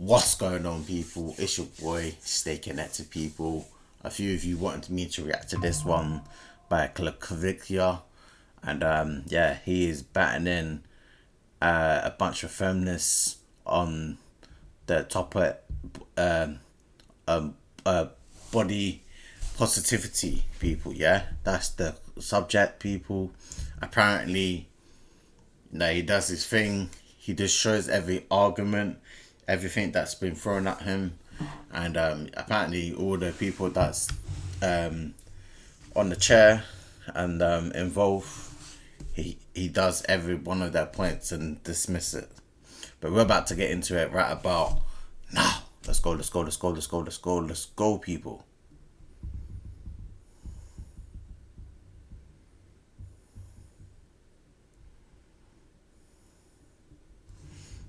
What's going on, people? It's your boy, Stay Connected, people. A few of you wanted me to react to this one by Clavicular, and yeah, he is batting in a bunch of feminists on the topic body positivity, people. Yeah, that's the subject, people. Apparently, he does his thing. He destroys every argument, everything that's been thrown at him, and apparently all the people that's on the chair and involved, he does every one of their points and dismiss it. But we're about to get into it right about now. Let's go, people.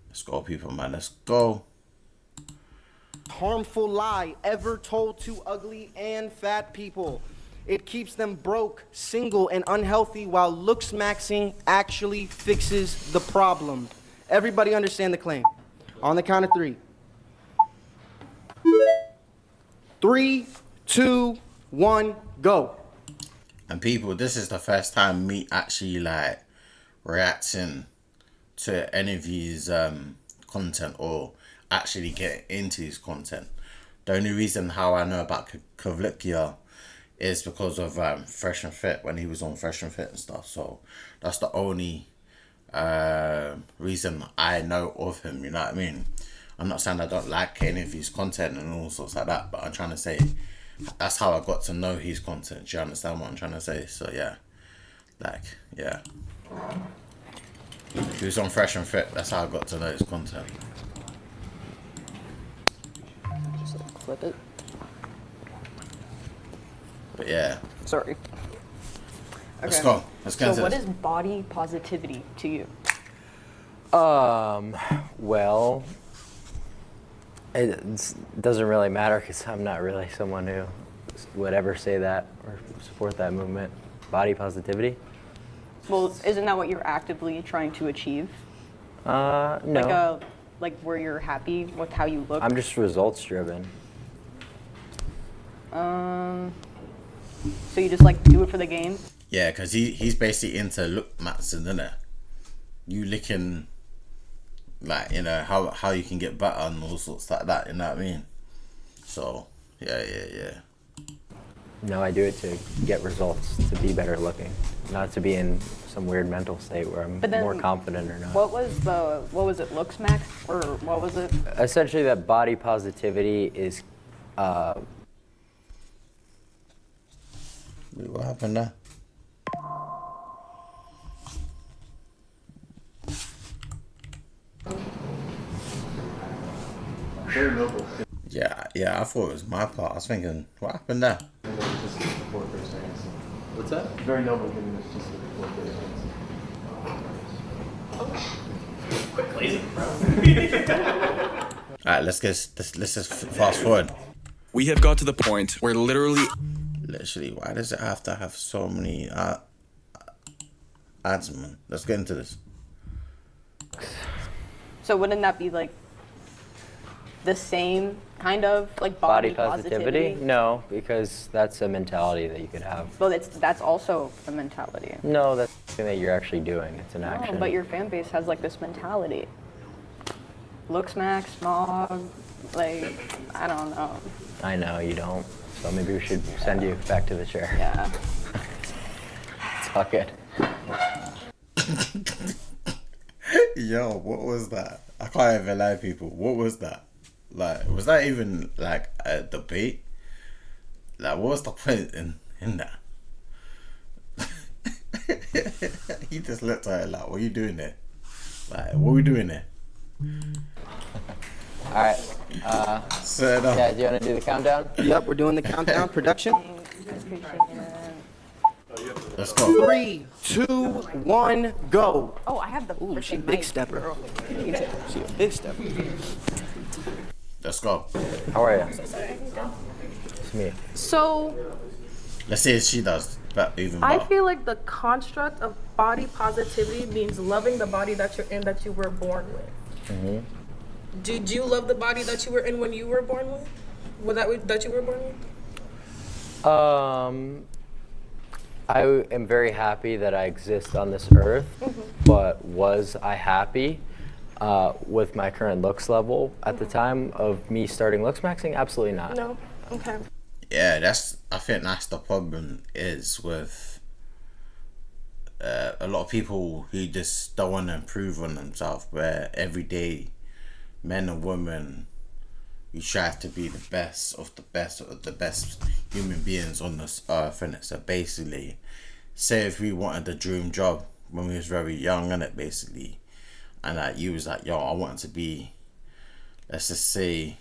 Let's go, people, man. Let's go. Harmful lie ever told to ugly and fat people. It keeps them broke, single, and unhealthy, while looks maxing actually fixes the problem. Everybody understand the claim? On the count of three. 3, 2, 1, go. And people, this is the first time me actually like reacting to any of his content or actually get into his content. The only reason how I know about Clavicular is because of Fresh and Fit, when he was on Fresh and Fit and stuff. So that's the only reason I know of him, you know what I mean? I'm not saying I don't like any of his content and all sorts like that, but I'm trying to say that's how I got to know his content. Do you understand what I'm trying to say? So yeah, like, yeah. He was on Fresh and Fit. That's how I got to know his content. Just like clip it. But yeah. Sorry. Let's go. Let's get into So what this. is body positivity to you? Well, it doesn't really matter because I'm not really someone who would ever say that or support that movement. Body positivity? Well, isn't that what you're actively trying to achieve? No. Like where you're happy with how you look? I'm just results driven. So you just like do it for the game? Yeah, because he's basically into look maxing, isn't it? You licking, like, you know, how you can get better and all sorts like that, you know what I mean? So, yeah. No, I do it to get results, to be better looking, not to be in some weird mental state where I'm more confident or not. What was it, looks max, or what was it? Essentially, that body positivity is, Wait, what happened there? Very noble. Yeah, I thought it was my part. I was thinking, what happened there? What's that? Very noble giving this just before Thursday. Alright, let's just fast forward. We have got to the point where literally, Why does it have to have so many ads, man? Let's get into this. So wouldn't that be like the same kind of like body positivity? No, because that's a mentality that you could have. Well, that's also a mentality. No, that's something that you're actually doing. It's an action. No, but your fan base has like this mentality. Looks max, smog, like, I don't know. I know you don't. So maybe we should send you back to the chair. Yeah. It's all good. Yo, what was that? I can't even lie, people. What was that? Like, was that even like a debate? Like, what was the point in that? He just looked at her like, what are you doing there? Like, what are we doing there? All right. Set it up. Yeah, do you want to do the countdown? Yep, we're doing the countdown. Production. Let's go. 3, 2, 1, go. Oh, I have the Ooh, she freaking big mic. stepper. She a big stepper. Let's go. How are you? It's me. So Let's see if she does even I better. feel like the construct of body positivity means loving the body that you're in, that you were born with. Did you love the body that you were in when you were born with? That you were born with? I am very happy that I exist on this earth, but was I happy with my current looks level at the time of me starting looks maxing? Absolutely not. No. Okay. Yeah, I think that's the problem is with a lot of people who just don't want to improve on themselves, where every day men and women, we strive to be the best of the best human beings on this earth, innit? So basically, say if we wanted a dream job when we was very young, innit, basically, and like you was like, yo, I wanted to be, let's just say,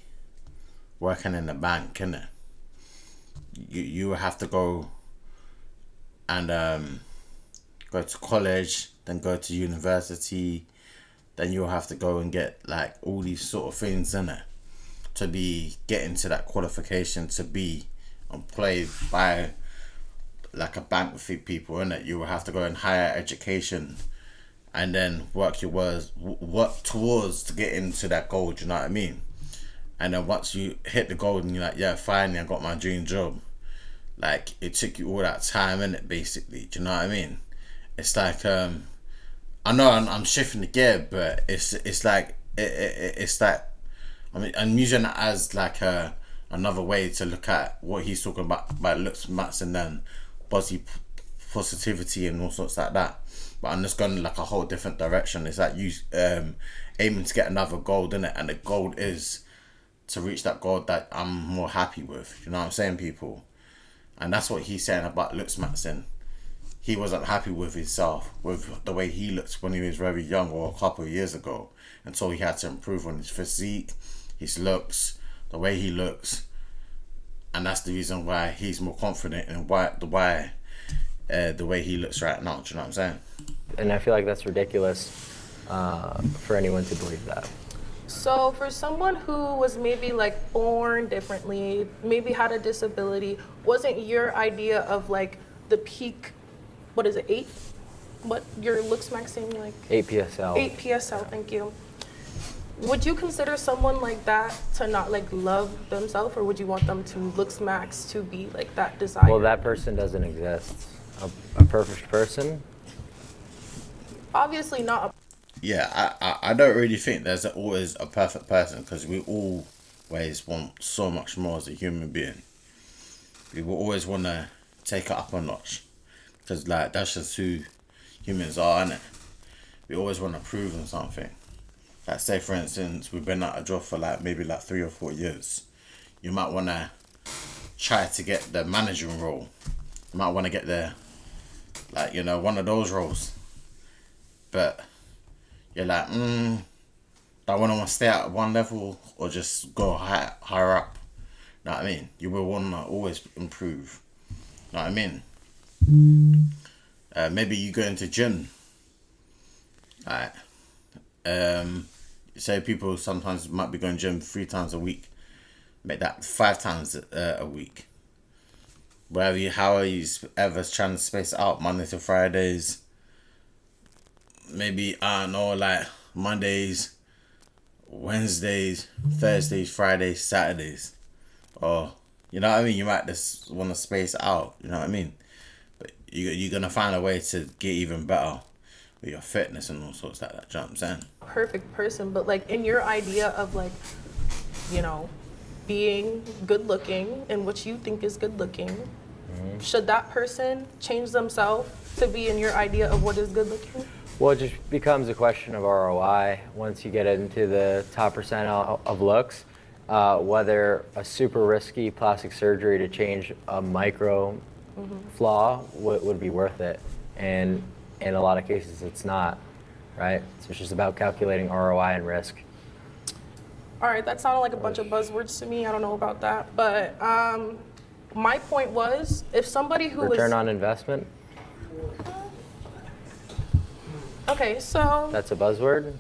working in the bank, innit? You would have to go and go to college, then go to university, then you'll have to go and get like all these sort of things, innit, to be getting to that qualification to be employed by like a bank with people, innit? You will have to go in higher education and then work towards to get into that goal, do you know what I mean? And then once you hit the goal and you're like, yeah, finally I got my dream job, like it took you all that time, innit, basically, do you know what I mean? It's like I know I'm shifting the gear, but it's like it's like, I mean, I'm using it as like another way to look at what he's talking about looks, mats, and then body positivity and all sorts like that. But I'm just going like a whole different direction. It's like you aiming to get another goal, innit? And the goal is to reach that goal that I'm more happy with. You know what I'm saying, people? And that's what he's saying about looks, mats, and he wasn't happy with himself, with the way he looked when he was very young or a couple of years ago, until he had to improve on his physique, his looks, the way he looks, and that's the reason why he's more confident in the way he looks right now. Do you know what I'm saying? And I feel like that's ridiculous for anyone to believe that. So for someone who was maybe like born differently, maybe had a disability, wasn't your idea of like the peak, what is it, 8? What your looks maxing like? 8 PSL. 8 PSL, thank you. Would you consider someone like that to not like love themselves, or would you want them to looks max to be like that desire? Well, that person doesn't exist. A perfect person? Obviously not. Yeah, I don't really think there's always a perfect person, because we always want so much more as a human being. We will always want to take it up a notch, because like that's just who humans are, innit? We always want to prove them something. Like say for instance, we've been at a job for like maybe like 3 or 4 years. You might want to try to get the managing role. You might want to get the, like, you know, one of those roles. But you're like, do I want to stay at one level or just go higher up? You know what I mean? You will want to always improve. You know what I mean? Maybe you go into gym. Like, say people sometimes might be going gym 3 times a week. Make that 5 times a week. How are you ever trying to space it out? Monday to Fridays. Maybe, I don't know, like Mondays, Wednesdays, Thursdays, Fridays, Saturdays. Or, you know what I mean? You might just want to space it out. You know what I mean? But you're going to find a way to get even better with your fitness and all sorts like that. Do you know what I'm saying? Perfect person, but like in your idea of like, you know, being good looking and what you think is good looking, should that person change themselves to be in your idea of what is good looking? Well, it just becomes a question of ROI once you get into the top percentile of looks. Whether a super risky plastic surgery to change a micro flaw would be worth it. And in a lot of cases, it's not, right? So it's just about calculating ROI and risk. All right, that sounded like a bunch of buzzwords to me. I don't know about that. But my point was, if somebody who Return on investment? Okay, so... That's a buzzword?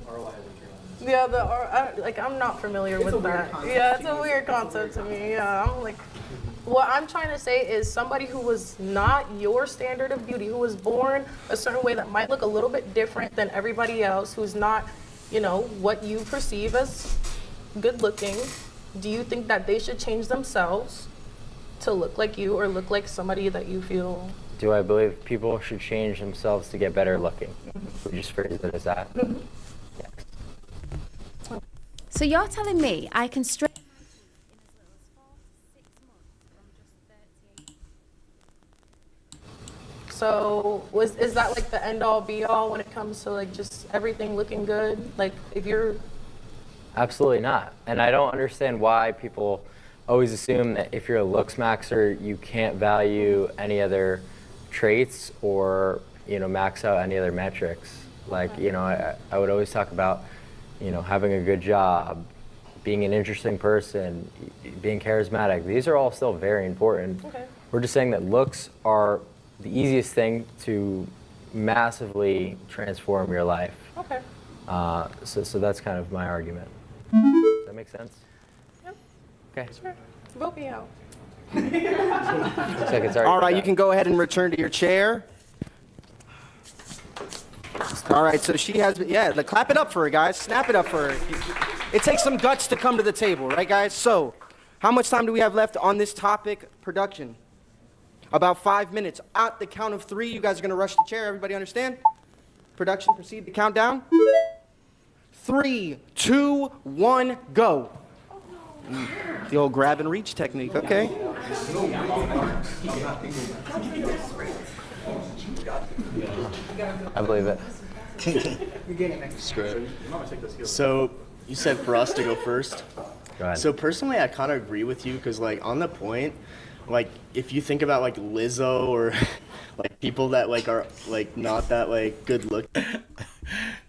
Yeah, I'm not familiar with that. Yeah, it's a weird concept to me. Yeah, I'm like... What I'm trying to say is somebody who was not your standard of beauty, who was born a certain way that might look a little bit different than everybody else, who's not, you know, what you perceive as good looking, do you think that they should change themselves to look like you or look like somebody that you feel? Do I believe people should change themselves to get better looking? We just phrase it as that. Yes. So you're telling me I can straight So is that like the end all be all when it comes to like just everything looking good? Like if you're Absolutely not. And I don't understand why people always assume that if you're a looks maxer, you can't value any other traits or, max out any other metrics. Like, I would always talk about, having a good job, being an interesting person, being charismatic. These are all still very important. Okay. We're just saying that looks are the easiest thing to massively transform your life. okay. So that's kind of my argument. Does that make sense? Yep. Okay. Sure. Vote me out. Looks like it's already All right, done. you can go ahead and return to your chair. All right, so she has, clap it up for her, guys. Snap it up for her. It takes some guts to come to the table, right, guys? So, how much time do we have left on this topic, production? About 5 minutes. At the count of 3, you guys are going to rush the chair. Everybody understand? Production, proceed to countdown. 3, 2, 1, go. The old grab and reach technique, okay. I believe it. So you said for us to go first. Go ahead. So personally, I kind of agree with you because, like, on the point, like, if you think about like Lizzo or like people that like are like not that like good looking.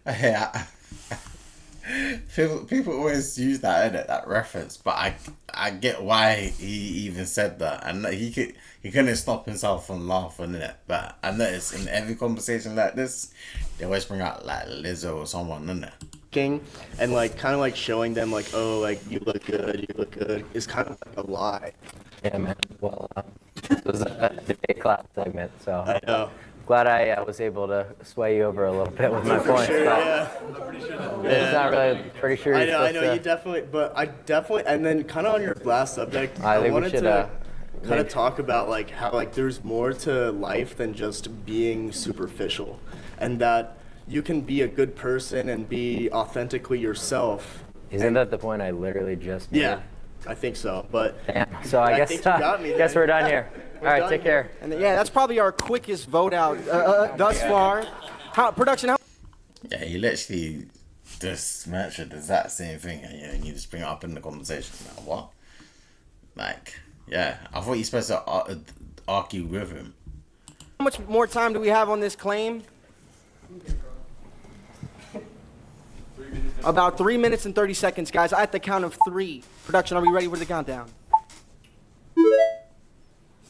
Yeah. People always use that reference, but I get why he even said that, and he couldn't stop himself from laughing in it. But I notice in every conversation like this, they always bring out like Lizzo or someone, in it. And like kind of like showing them like, oh, like you look good is kind of like a lie. Yeah, man. Well, this was a debate class segment, so I know. glad I was able to sway you over a little bit with my points. Sure, but yeah. it's not really pretty sure. I you're know, supposed you definitely, but I definitely, and then kind of on your last subject, I think we wanted should, to kind of maybe- talk about like how like there's more to life than just being superficial, and that you can be a good person and be authentically yourself. Isn't that the point I literally just made? Yeah, I think so, but Damn. So I guess think you got me guess there. we're done here. All right, done take here. care. And that's probably our quickest vote out thus far. Production, how Yeah, he literally just mentioned the exact same thing, and you just bring it up in the conversation. Like, what? Like, yeah, I thought you're supposed to argue with him. much more time do we have on this claim? About 3 minutes and 30 seconds, guys. At the count of 3. Production, are we ready for the countdown?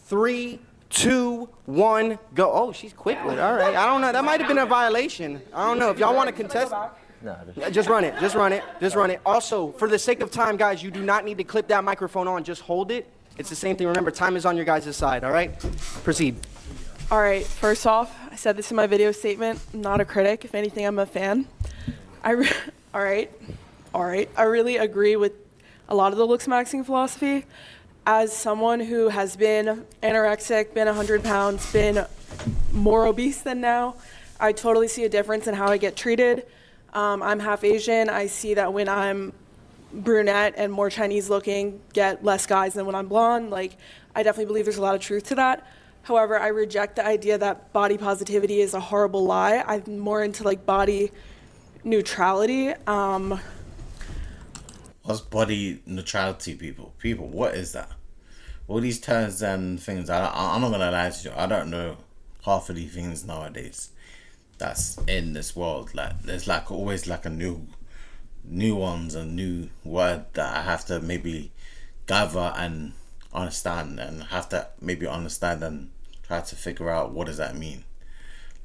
3, 2, 1, go. Oh, she's quick with it. All right. I don't know. That might have been a violation. I don't know. If y'all want to contest, No, just run it. Just run it. Just run it. Also, for the sake of time, guys, you do not need to clip that microphone on. Just hold it. It's the same thing. Remember, time is on your guys' side. All right? Proceed. All right, first off, I said this in my video statement. I'm not a critic. If anything, I'm a fan. All right. I really agree with a lot of the looks maxing philosophy. As someone who has been anorexic, been 100 pounds, been more obese than now, I totally see a difference in how I get treated. I'm half Asian. I see that when I'm brunette and more Chinese looking, get less guys than when I'm blonde. Like, I definitely believe there's a lot of truth to that. However, I reject the idea that body positivity is a horrible lie. I'm more into like body neutrality. What's body neutrality, people? People, what is that? All these terms and things, I'm not gonna lie to you, I don't know half of these things nowadays that's in this world. Like, there's like always like a new ones, a new word that I have to maybe gather and understand, and have to maybe understand and try to figure out what does that mean.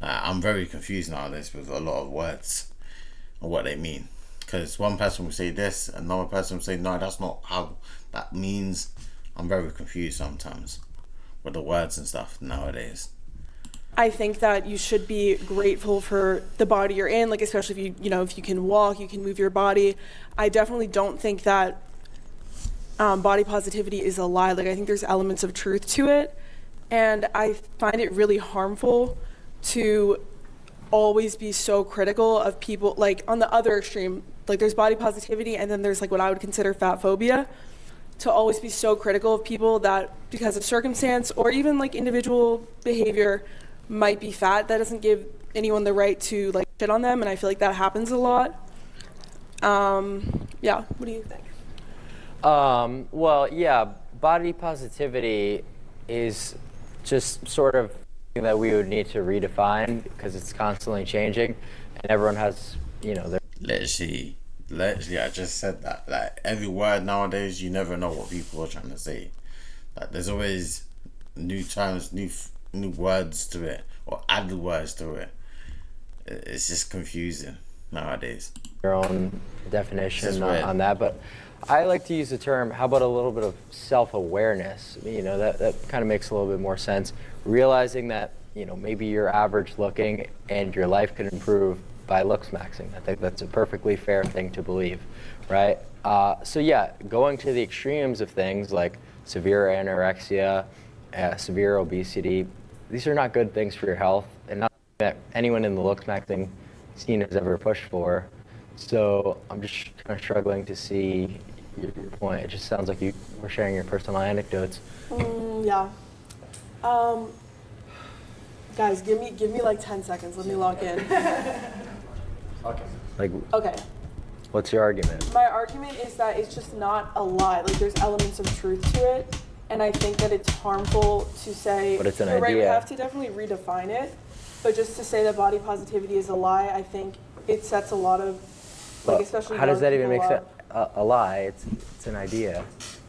I'm very confused nowadays with a lot of words and what they mean, because one person will say this, another person will say no, that's not how that means. I'm very confused sometimes with the words and stuff nowadays. I think that you should be grateful for the body you're in, like especially if if you can walk, you can move your body. I definitely don't think that body positivity is a lie. Like I think there's elements of truth to it, and I find it really harmful to always be so critical of people. Like on the other extreme, like there's body positivity, and then there's like what I would consider fat phobia. To always be so critical of people that because of circumstance or even like individual behavior might be fat, that doesn't give anyone the right to like shit on them, and I feel like that happens a lot. Yeah, what do you think? Well, yeah, body positivity is just sort of something that we would need to redefine because it's constantly changing, and everyone has, their... Literally, I just said that. Like, every word nowadays, you never know what people are trying to say. Like, there's always new terms, new words to it, or added words to it. It's just confusing nowadays. Your own definition on that, but I like to use the term, how about a little bit of self-awareness? That kind of makes a little bit more sense. Realizing that, maybe you're average looking and your life can improve by looks maxing. I think that's a perfectly fair thing to believe, right? So yeah, going to the extremes of things like severe anorexia, severe obesity, these are not good things for your health, and not that anyone in the looks maxing scene has ever pushed for. So I'm just kind of struggling to see your point. It just sounds like you were sharing your personal anecdotes. Yeah. Guys, give me like 10 seconds. Let me log in. Okay. What's your argument? My argument is that it's just not a lie. Like there's elements of truth to it, and I think that it's harmful to say. But it's an you're idea. Right, we have to definitely redefine it. But just to say that body positivity is a lie, I think it sets a lot of, like, especially. How does that even make sense? A lie? It's an idea.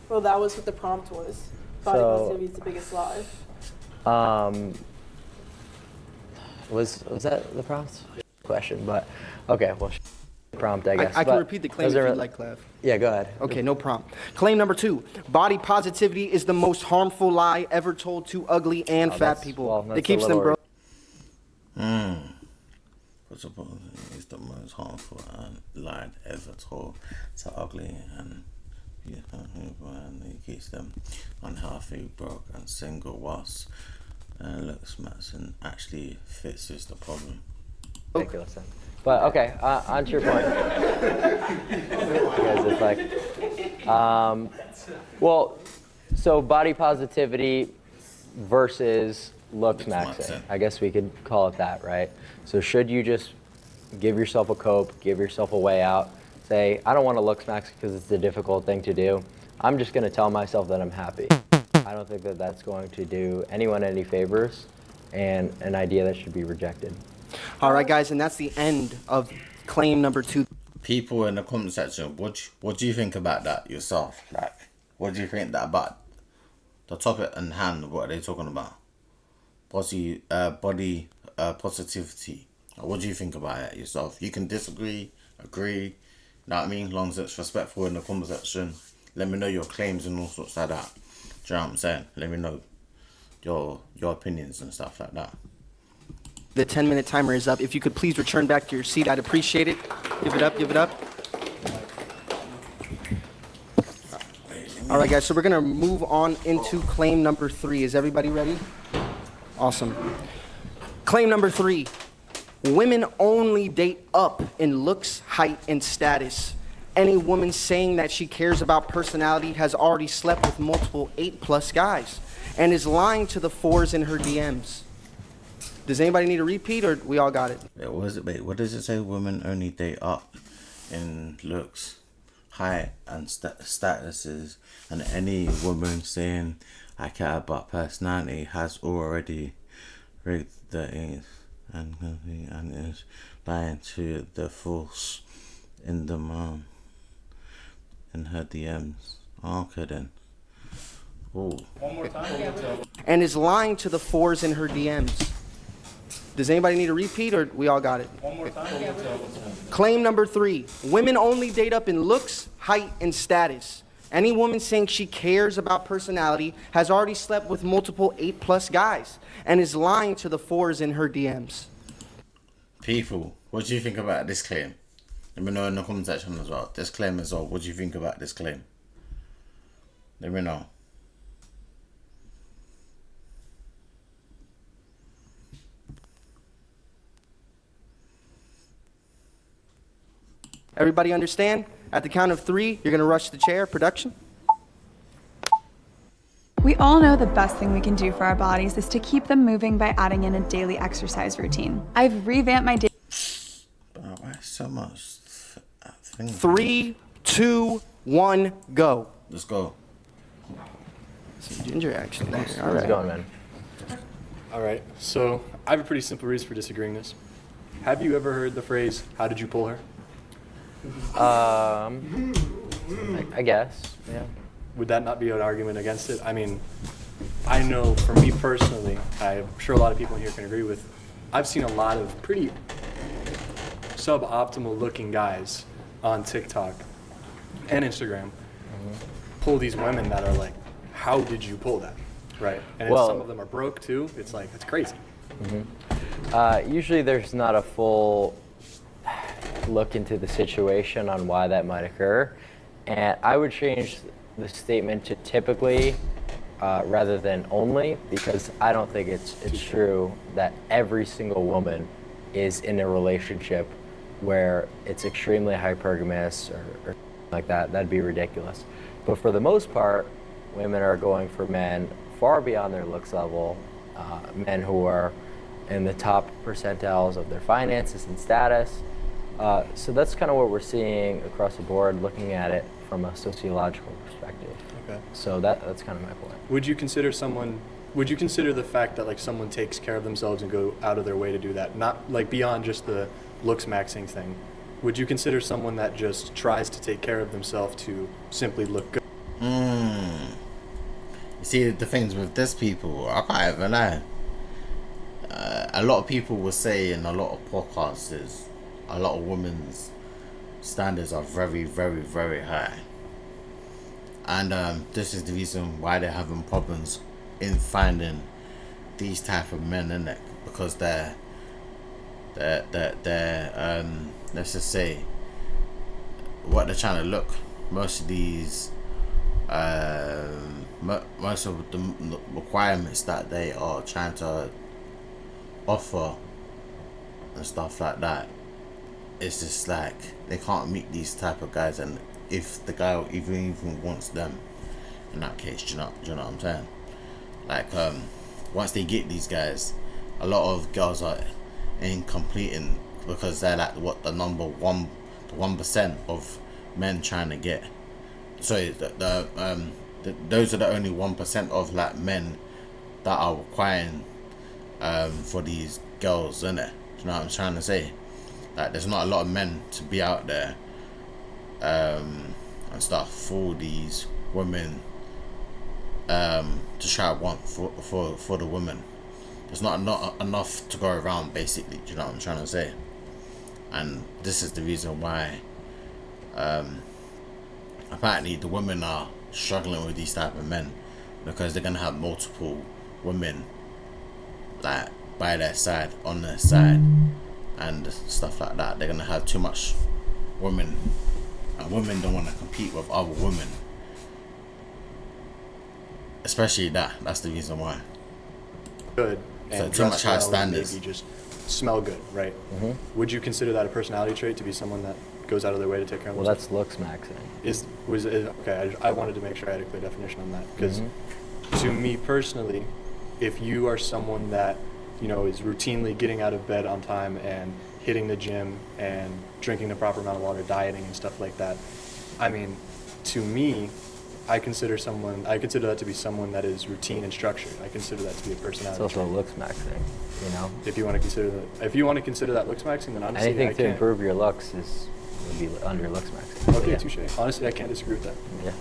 Well, that was what the prompt was. Body positivity is the biggest lie. Was that the prompt question? But okay, well, prompt, I guess. I can repeat the claim if you'd like, Clav. Yeah, go ahead. Okay, no prompt. Claim number 2. Body positivity is the most harmful lie ever told to ugly and fat people. It keeps them broke. It's the most harmful lie ever told to ugly and it keeps them unhealthy, broke, and single, whilst looks maxing actually fixes the problem. Ridiculous. But okay, on to your point. Because it's like, well, so body positivity versus looks maxing. I guess we could call it that, right? So should you just give yourself a cope, give yourself a way out, say, I don't want to looks max because it's a difficult thing to do. I'm just going to tell myself that I'm happy. I don't think that that's going to do anyone any favors, and an idea that should be rejected. All right, guys, and that's the end of claim number 2. People in the comment section, what do you think about that yourself? Like, what do you think that about the topic in hand? What are they talking about? Body positivity. What do you think about it yourself? You can disagree, agree, you know what I mean? As long as it's respectful in the comment section. Let me know your claims and all sorts like that. Do you know what I'm saying? Let me know your opinions and stuff like that. The 10-minute timer is up. If you could please return back to your seat, I'd appreciate it. Give it up, give it up. All right, guys, so we're going to move on into claim number 3. Is everybody ready? Awesome. Claim number 3. Women only date up in looks, height, and status. Any woman saying that she cares about personality has already slept with multiple 8+ guys and is lying to the 4s in her DMs. Does anybody need a repeat, or we all got it? What does it say? Women only date up in looks, height, and statuses, and any woman saying I care about personality has already rigged the age and is lying to the false in the mom in her DMs. Okay then. Ooh. One more time. And is lying to the 4s in her DMs. Does anybody need a repeat, or we all got it? One more time. Claim number 3. Women only date up in looks, height, and status. Any woman saying she cares about personality has already slept with multiple 8+ guys and is lying to the 4s in her DMs. People, what do you think about this claim? Let me know in the comment section as well. This claim as well. What do you think about this claim? Let me know. Everybody understand? At the count of 3, you're gonna rush the chair. Production. We all know the best thing we can do for our bodies is to keep them moving by adding in a daily exercise routine. I've revamped my daily. Why so much? 3, 2, 1, go. Let's go. Some ginger action there. All How's right. it going, man? All right, so I have a pretty simple reason for disagreeing this. Have you ever heard the phrase, "How did you pull her"? I guess, yeah. Would that not be an argument against it? I mean, I know for me personally, I'm sure a lot of people in here can agree with, I've seen a lot of pretty suboptimal looking guys on TikTok and Instagram pull these women that are like, how did you pull that? Right? And Well, some of them are broke too. It's like, it's crazy. Usually there's not a full look into the situation on why that might occur. And I would change the statement to typically rather than only, because I don't think it's true that every single woman is in a relationship where it's extremely hypergamous or like that. That'd be ridiculous. But for the most part, women are going for men far beyond their looks level, men who are in the top percentiles of their finances and status. So that's kind of what we're seeing across the board, looking at it from a sociological perspective. Okay. So that's kind of my point. Would you consider the fact that like someone takes care of themselves and go out of their way to do that, not like beyond just the looks maxing thing, would you consider someone that just tries to take care of themselves to simply look good? You see, the things with this people, I can't even lie. A lot of people will say in a lot of podcasts is a lot of women's standards are very, very, very high. And this is the reason why they're having problems in finding these type of men, in it, because they're let's just say what they're trying to look. Most of these most of the requirements that they are trying to offer and stuff like that, it's just like they can't meet these type of guys, and if the guy even wants them, in that case, do you know what I'm saying? Like once they get these guys, a lot of girls are ain't completing because they're like what the 1% of men trying to get. Sorry, those are the only 1% of like men that are requiring for these girls, innit? Do you know what I'm trying to say? Like, there's not a lot of men to be out there and stuff for these women to try want for the women. There's not enough to go around, basically. Do you know what I'm trying to say? And this is the reason why apparently the women are struggling with these type of men, because they're gonna have multiple women like by their side, on their side, and stuff like that. They're gonna have too much women, and women don't want to compete with other women, especially that's the reason why. Good. So And too much dress high well and standards. maybe just smell good, right? Would you consider that a personality trait, to be someone that goes out of their way to take care of Well, themselves? that's looks maxing. Okay, I wanted to make sure I had a clear definition on that, because to me personally, if you are someone that, you know, is routinely getting out of bed on time and hitting the gym and drinking the proper amount of water, dieting and stuff like that, I mean, to me, I consider that to be someone that is routine and structured. I consider that to be a It's personality also trait. looks maxing, you know? If you want to consider that looks maxing, then honestly, Anything I to can't. improve your looks would be under looks maxing. Okay, Yeah. touche. Honestly, I can't disagree with that. Yeah.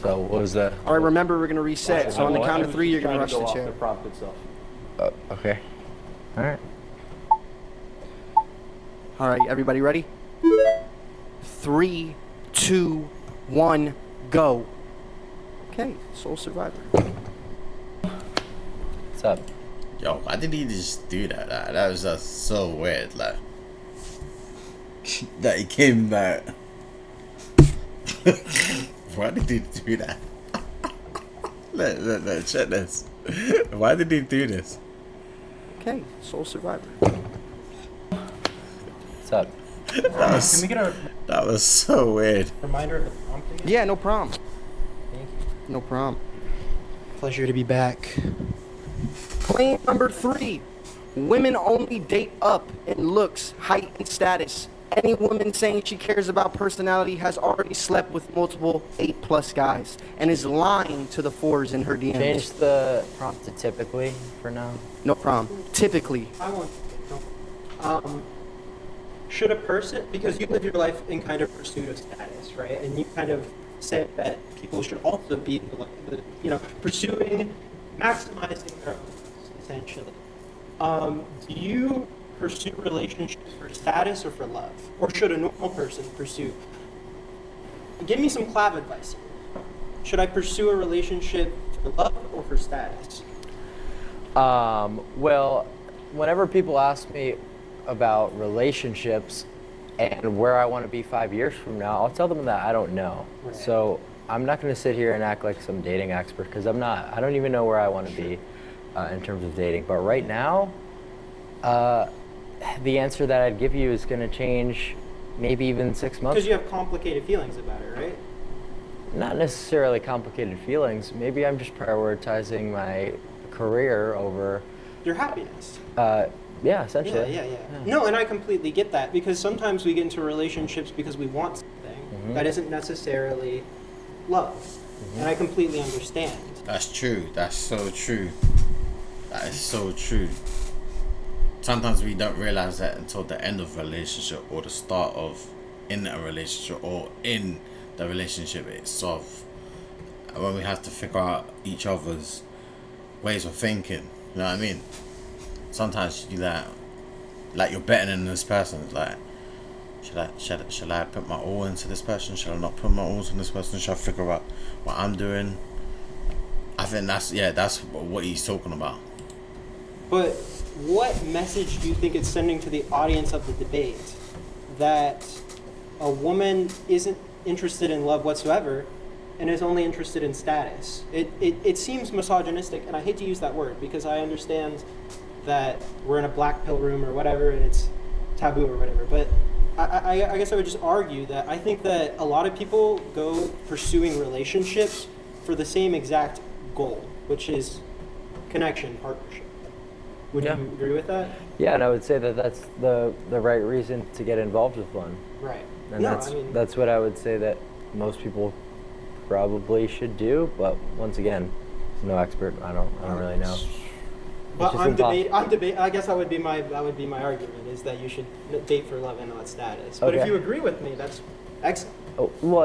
So what was that? All right, remember, we're gonna reset. So on the count of 3, you're gonna rush the chair. The prompt itself. Okay. All right. All right, everybody ready? 3, 2, 1, go. Okay, Soul Survivor. What's up? Yo, why did he just do that? That was just so weird, like that he came back. Why did he do that? Look, check this. Why did he do this? Okay, Soul Survivor. What's up? Can we get a That was so weird. reminder of the prompt again? Yeah, no problem. Thank you. No problem. Pleasure to be back. Claim number 3. Women only date up in looks, height, and status. Any woman saying she cares about personality has already slept with multiple 8+ guys and is lying to the 4s in her DMs. Change the prompt to typically for now. No problem. Typically. I want should a person, because you live your life in kind of pursuit of status, right? And you kind of said that people should also be, pursuing, maximizing their own, essentially. Do you pursue relationships for status or for love? Or should a normal person pursue? Give me some Clav advice here. Should I pursue a relationship for love or for status? Well, whenever people ask me about relationships and where I want to be 5 years from now, I'll tell them that I don't know. Right. So I'm not going to sit here and act like some dating expert because I'm not. I don't even know where I want to be in terms of dating. But right now, the answer that I'd give you is going to change maybe even 6 months. Because you have complicated feelings about it, right? Not necessarily complicated feelings. Maybe I'm just prioritizing my career over Your happiness. Yeah, essentially. Yeah. No, and I completely get that, because sometimes we get into relationships because we want something that isn't necessarily love. And I completely understand. That's true. That's so true. That is so true. Sometimes we don't realize that until the end of a relationship or the start of in a relationship or in the relationship itself, when we have to figure out each other's ways of thinking. You know what I mean? Sometimes you do that, like you're better than this person. It's like, should I put my all into this person? Should I not put my all into this person? Should I figure out what I'm doing? I think that's what he's talking about. But what message do you think it's sending to the audience of the debate that a woman isn't interested in love whatsoever and is only interested in status? It seems misogynistic, and I hate to use that word because I understand that we're in a black pill room or whatever and it's taboo or whatever, but I guess I would just argue that I think that a lot of people go pursuing relationships for the same exact goal, which is connection, partnership. Would you agree with that? Yeah, and I would say that that's the right reason to get involved with one. Right. And that's what I would say that most people probably should do, but once again, no expert. I don't really know. But I'm debate. I guess that would be my argument, is that you should date for love and not status. But if you agree with me, that's excellent. Oh, well,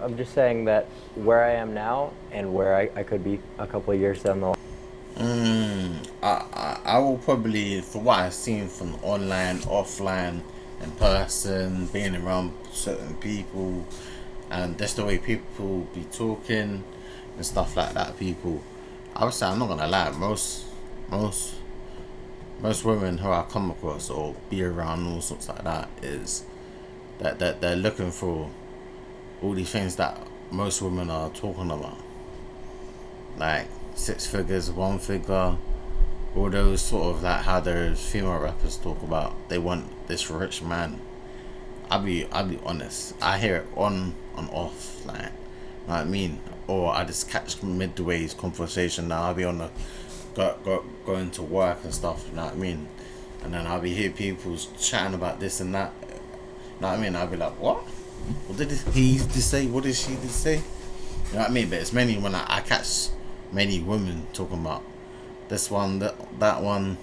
I'm just saying that where I am now and where I could be a couple of years down the line. I will probably, for what I've seen from online, offline, in person, being around certain people, and just the way people be talking and stuff like that. I would say, I'm not gonna lie, most women who I come across or be around, all sorts like that, is that they're looking for all these things that most women are talking about, like 6 figures, 1 figure, all those sort of, like how those female rappers talk about they want this rich man. I'll be honest, I hear it on and off, like, you know what I mean? Or I just catch midway's conversation. Now I'll be on the going to work and stuff, you know what I mean? And then I'll be hearing people chatting about this and that, you know what I mean? I'll be like, what did he just say? What did she just say? You know what I mean? But it's mainly when I catch many women talking about this one, that one,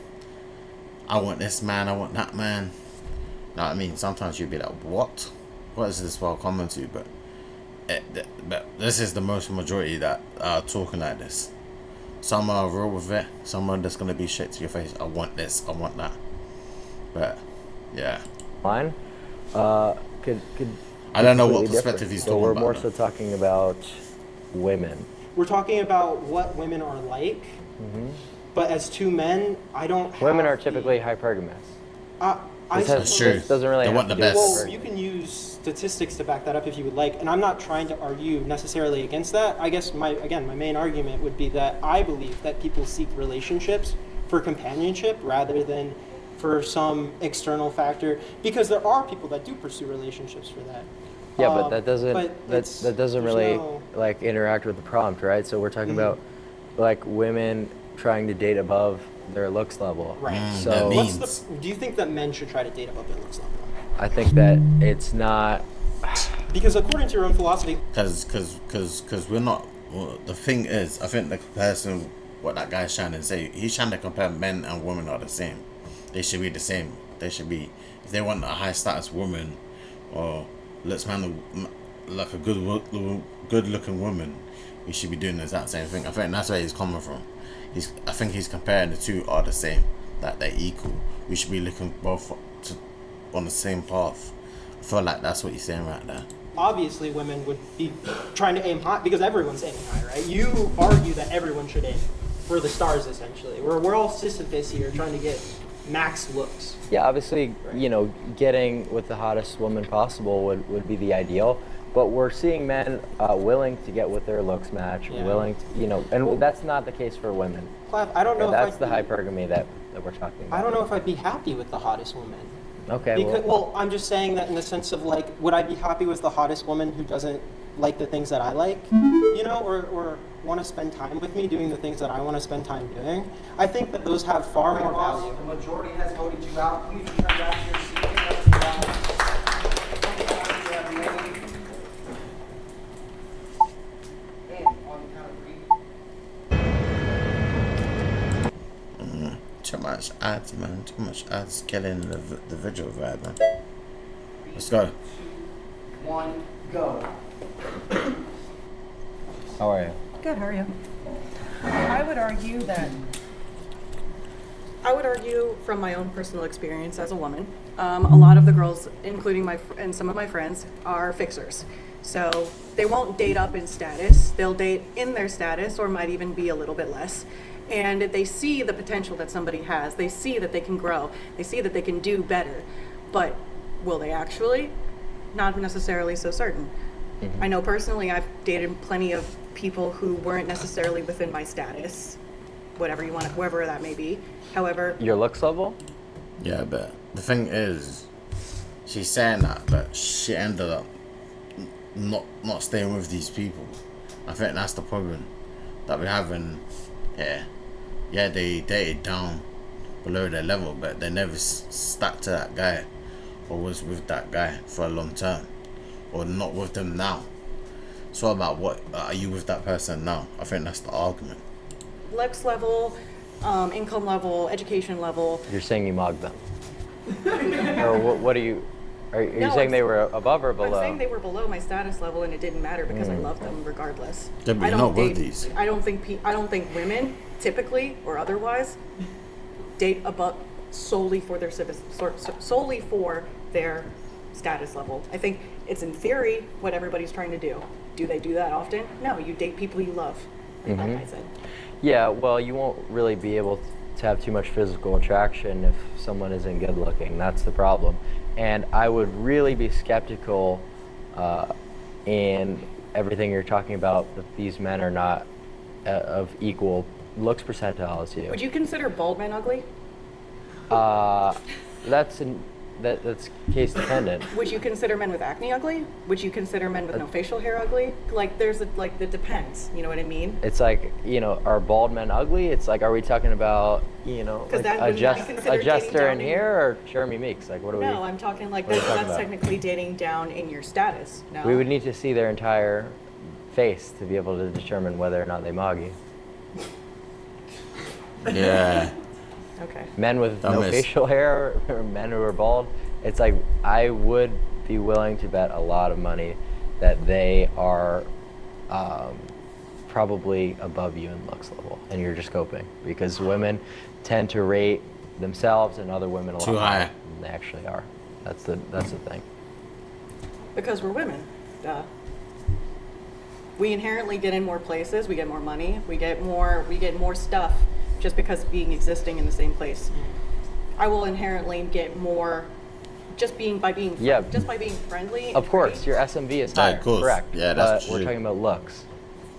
I want this man, I want that man. You know what I mean? Sometimes you'd be like, what is this world coming to? But this is the most majority that are talking like this. Some are real with it, some are just gonna be shit to your face. I want this, I want that. But yeah. Line? Could I don't know what completely perspective different. he's So talking we're about, more though. so talking about women. We're talking about what women are like, but as two men, I don't have Women are typically hypergamous. That's true. This doesn't really They have want to the do with best. Well, you can use statistics to back that up if you would like, and I'm not trying to argue necessarily against that. I guess my main argument would be that I believe that people seek relationships for companionship rather than for some external factor, because there are people that do pursue relationships for that. Yeah, but that doesn't but that doesn't there's really no- like interact with the prompt, right? So we're talking about like women trying to date above their looks level. Right. So Do you think that men should try to date above their looks level? I think that it's not. Because according to your own philosophy, Because we're not. Well, the thing is, I think the comparison, what that guy's trying to say, he's trying to compare men and women are the same. They should be the same. They should be, if they want a high status woman, or looks man like a good looking woman, we should be doing the exact same thing. I think that's where he's coming from. I think he's comparing the two are the same, that they're equal. We should be looking both on the same path. I feel like that's what he's saying right there. obviously women would be trying to aim high because everyone's aiming high, right? You argue that everyone should aim for the stars, essentially. We're all Sisyphus here trying to get max looks. Yeah, obviously, you know, getting with the hottest woman possible would be the ideal. But we're seeing men willing to get with their looks match, willing to, you know, and that's not the case for women. Clive, I don't know if that's the hypergamy that we're talking about. I don't know if I'd be happy with the hottest woman. Okay, Because, well, I'm just saying that in the sense of, like, would I be happy with the hottest woman who doesn't like the things that I like, you know, or want to spend time with me doing the things that I want to spend time doing? I think that those have far more value. The majority has voted you out. Please return back to your seat. Too much ads, man. Too much ads killing the visual vibe, man. Let's go. 1, go. How are you? Good, how are you? I would argue from my own personal experience as a woman, a lot of the girls, including and some of my friends, are fixers. So they won't date up in status. They'll date in their status or might even be a little bit less. And they see the potential that somebody has. They see that they can grow. They see that they can do better. But will they actually? Not necessarily so certain. Mm-hmm. I know personally I've dated plenty of people who weren't necessarily within my status, whatever you want, whoever that may be. However, your looks level? Yeah, but the thing is, she's saying that, but she ended up not staying with these people. I think that's the problem that we're having. Yeah, they dated down below their level, but they never stuck to that guy or was with that guy for a long time, or not with them now. So about what are you with that person now? I think that's the argument. looks level, income level, education level. You're saying you mogged them, or what are you? Are you saying they were above or below? I'm saying they were below my status level, and it didn't matter because I loved them regardless. Yeah, but you're not with these. I don't think women typically or otherwise date above solely for their status level. I think it's in theory what everybody's trying to do. Do they do that often? No, you date people you love. Like I said. Yeah, well, you won't really be able to have too much physical attraction if someone isn't good looking. That's the problem. And I would really be skeptical in everything you're talking about that these men are not of equal looks percentile as you. Would you consider bald men ugly? That's case dependent. Would you consider men with acne ugly? Would you consider men with no facial hair ugly? Like, it depends. You know what I mean? It's like, you know, are bald men ugly? It's like, are we talking about, you know, like a Jester in here or Jeremy Meeks? Like, what are we? No, I'm talking like that's technically dating down in your status. No. We would need to see their entire face to be able to determine whether or not they mog you. Yeah. Okay. Men with no facial hair or men who are bald, it's like I would be willing to bet a lot of money that they are probably above you in looks level, and you're just coping because women tend to rate themselves and other women a lot too higher than they actually are. That's the thing. Because we're women. Duh. We inherently get in more places, we get more money, we get more stuff just because existing in the same place. I will inherently get more just by being friendly. Of course, your SMV is higher. of course. Correct. Yeah, that's but we're true. talking about looks.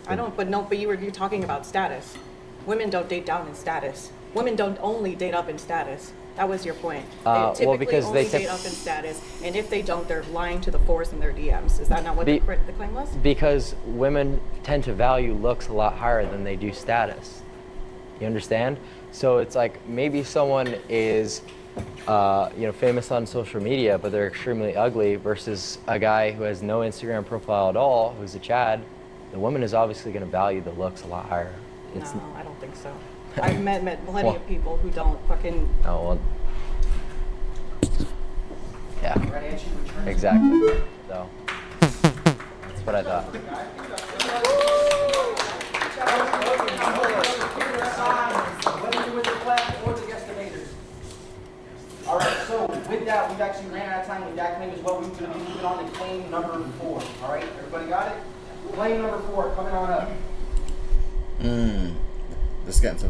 You're talking about status. Women don't date down in status. Women don't only date up in status. That was your point. They typically because only they date up in status, and if they don't, they're lying to the force in their DMs. Is that not what the claim was? Because women tend to value looks a lot higher than they do status. You understand? So it's like maybe someone is, famous on social media, but they're extremely ugly, versus a guy who has no Instagram profile at all, who's a Chad. The woman is obviously going to value the looks a lot higher. No, I don't think so. I've met plenty of people who don't fucking. Oh, well. Yeah. Exactly. So that's what I thought. All right, so with that, we've actually ran out of time with that claim as well. We're going to be moving on to claim number 4. All right, everybody got it? Claim number 4 coming on up. Let's get into